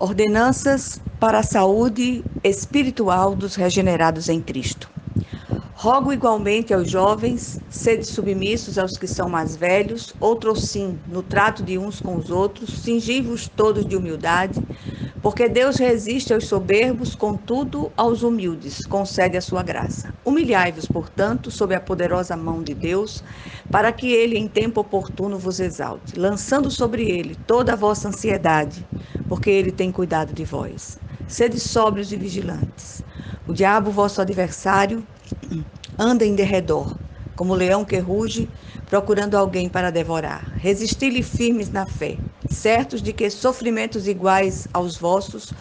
Ordenanças para a saúde espiritual dos regenerados em Cristo. Rogo igualmente aos jovens, sede submissos aos que são mais velhos, outrossim, no trato de uns com os outros, cingi-vos todos de humildade, porque Deus resiste aos soberbos, contudo aos humildes concede a sua graça. Humilhai-vos, portanto, sob a poderosa mão de Deus, para que ele em tempo oportuno vos exalte, lançando sobre ele toda a vossa ansiedade, porque ele tem cuidado de vós. Sede sóbrios e vigilantes. O diabo, vosso adversário, anda em derredor, como leão que ruge, procurando alguém para devorar. Resisti-lhe firmes na fé, certos de que sofrimentos iguais aos vossos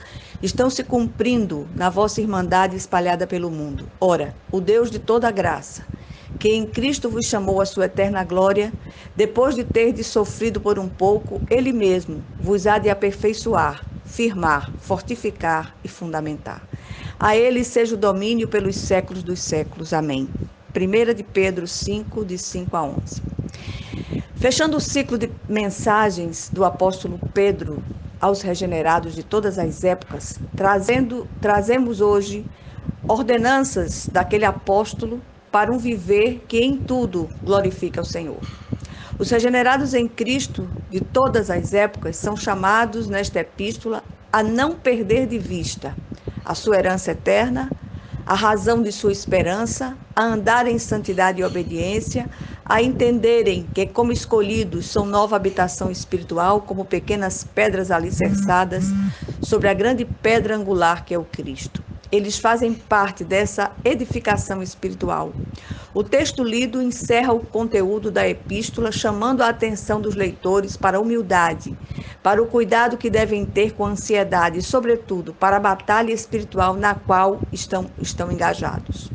estão se cumprindo na vossa irmandade espalhada pelo mundo. Ora, o Deus de toda graça, que em Cristo vos chamou à sua eterna glória, depois de terdes sofrido por um pouco, Ele mesmo vos há de aperfeiçoar, firmar, fortificar e fundamentar. A Ele seja o domínio pelos séculos dos séculos. Amém. 1 de Pedro 5, de 5 a 11. Fechando o ciclo de mensagens do apóstolo Pedro aos regenerados de todas as épocas, trazemos hoje ordenanças daquele apóstolo para um viver que em tudo glorifica o Senhor. Os regenerados em Cristo de todas as épocas são chamados nesta epístola a não perder de vista a sua herança eterna, a razão de sua esperança, a andar em santidade e obediência, a entenderem que, como escolhidos, são nova habitação espiritual, como pequenas pedras alicerçadas sobre a grande pedra angular que é o Cristo. Eles fazem parte dessa edificação espiritual. O texto lido encerra o conteúdo da epístola, chamando a atenção dos leitores para a humildade, para o cuidado que devem ter com a ansiedade e, sobretudo, para a batalha espiritual na qual estão engajados.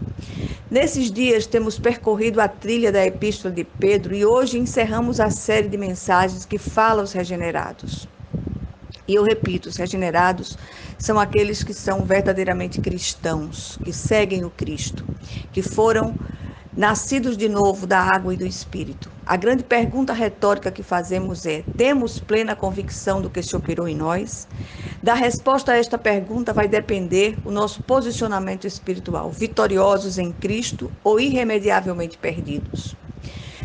Nesses dias temos percorrido a trilha da epístola de Pedro e hoje encerramos a série de mensagens que fala aos regenerados. E eu repito, os regenerados são aqueles que são verdadeiramente cristãos, que seguem o Cristo, que foram nascidos de novo da água e do Espírito. A grande pergunta retórica que fazemos é: temos plena convicção do que se operou em nós? Da resposta a esta pergunta vai depender o nosso posicionamento espiritual, vitoriosos em Cristo ou irremediavelmente perdidos.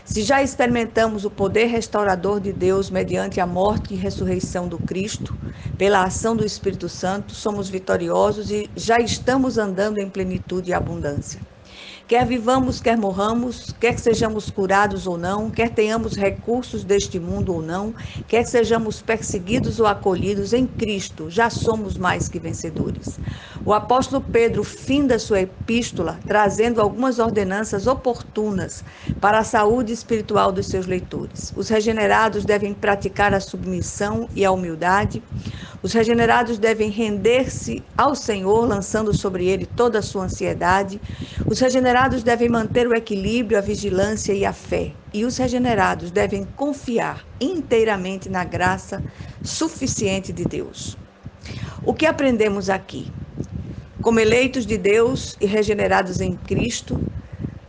Se já experimentamos o poder restaurador de Deus mediante a morte e ressurreição do Cristo, pela ação do Espírito Santo, somos vitoriosos e já estamos andando em plenitude e abundância. Quer vivamos, quer morramos, quer sejamos curados ou não, quer tenhamos recursos deste mundo ou não, quer sejamos perseguidos ou acolhidos, em Cristo já somos mais que vencedores. O apóstolo Pedro finda sua epístola trazendo algumas ordenanças oportunas para a saúde espiritual dos seus leitores. Os regenerados devem praticar a submissão e a humildade. Os regenerados devem render-se ao Senhor, lançando sobre ele toda a sua ansiedade. Os regenerados devem manter o equilíbrio, a vigilância e a fé. E os regenerados devem confiar inteiramente na graça suficiente de Deus. O que aprendemos aqui? Como eleitos de Deus e regenerados em Cristo,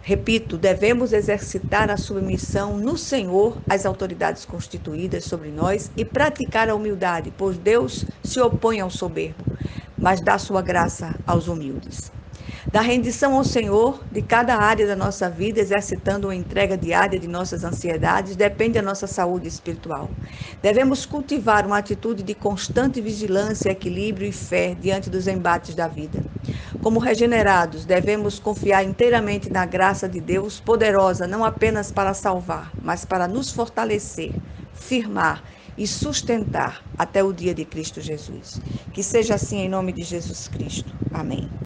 repito, devemos exercitar a submissão no Senhor às autoridades constituídas sobre nós e praticar a humildade, pois Deus se opõe ao soberbo, mas dá sua graça aos humildes. Da rendição ao Senhor de cada área da nossa vida, exercitando uma entrega diária de nossas ansiedades, depende a nossa saúde espiritual. Devemos cultivar uma atitude de constante vigilância, equilíbrio e fé diante dos embates da vida. Como regenerados, devemos confiar inteiramente na graça de Deus, poderosa não apenas para salvar, mas para nos fortalecer, firmar e sustentar até o dia de Cristo Jesus. Que seja assim em nome de Jesus Cristo. Amém.